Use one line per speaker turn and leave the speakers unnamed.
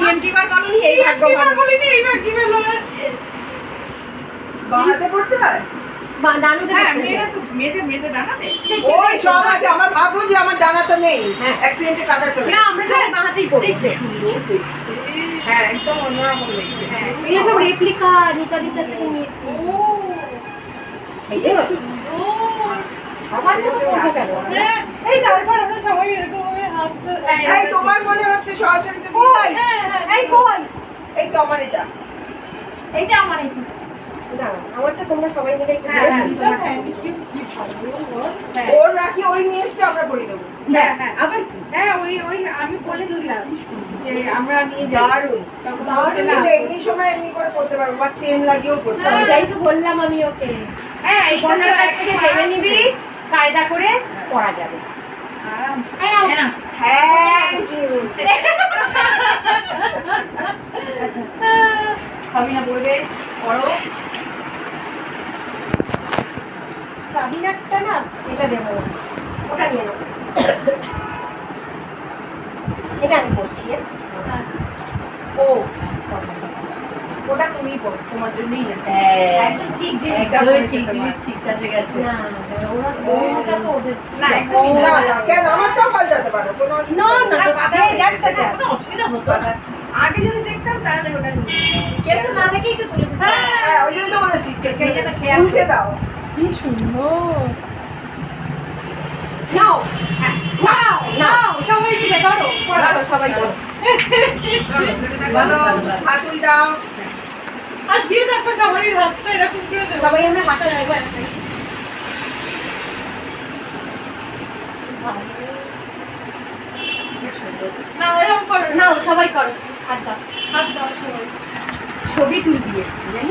TMT বার করনি, এই ভাগ্য ভালো বলিনি, এই ভাগ্য ভালো।
বাহাতে পড়তে হয়
মেয়েদের ডানাতে
ওই সব আছে। আমার ভাবো যে আমার ডানাটা নেই, অ্যাক্সিডেন্টে কাটা চলে
না, আমরা সবাই বাহাতেই পড়ি।
হ্যাঁ একদম অন্যরকম দেখতে।
এগুলো সব রেপ্লিকা নিকাদির কাছ থেকে নিয়েছি। এই তারপর আমরা সবাই এরকম ভাবে হাত
এই তোমার মনে হচ্ছে সরাসরি তো
কই? এই কই?
এই তো আমার এটা।
এইটা আমার এইটা। দাঁড়াও, আমারটা তোমরা সবাই মিলে একটু
হ্যাঁ, হ্যাঁ,
কি ভালো।
ওর রাখি ওই নিয়ে এসছে, আমরা পড়ি দেবো।
হ্যাঁ হ্যাঁ, আবার ওই আমি বলেছিলাম যে আমরা নিয়ে যাই।
দারুণ। কিন্তু এমনি সময় এমনি করে পড়তে পারবো, বা চেন লাগিয়েও পড়তে পারবো।
এটাই তো বললাম আমি ওকে। হ্যাঁ, এই বন্যার কাছ থেকে জেনে নিবি, কায়দা করে পড়া যাবে। আরামসে।
Thank you.
সাবিনা বলবে পড়ো।
সাবিনারটা না এটা দেবো,
ওটা নিয়ে নাও।
এটা আমি করছি।
ও ওটা তুমিই পড়ো, তোমার জন্যই একদম ঠিক জিনিসটা
একদমই ঠিক জিনিস, ঠিক কাজে গেছে।
না ওরা ওটা তো ওদের
না, একদমই
না, না, কেন আমারটাও পাল্টাতে পারো, কোনো অসুবিধা
না
নেই।
না
যে যাচ্ছে না, কোনো অসুবিধা হতো না।
আগে যদি দেখতাম তাহলে ওটা নিয়ে
কেউ তো না দেখেই তো তুলে দিচ্ছে।
হ্যাঁ, ওই জন্য তো বলেছি,
সেই জন্য খেয়াল
উল্টে দাও।
কি সুন্দর। নাও নাও নাও, সবাই মিলে ধরো
ধরো, সবাই ধরো।
বলো, হাতুল দাও।
আর দিয়ে দেখো সবারই হাতটা এরকম করে দেবো।
সবাই আমরা হাতে
না এরকম করো,
নাও সবাই করো, হাত দাও।
হাত দাও সবাই।
ছবি তুলবি একটু, জানি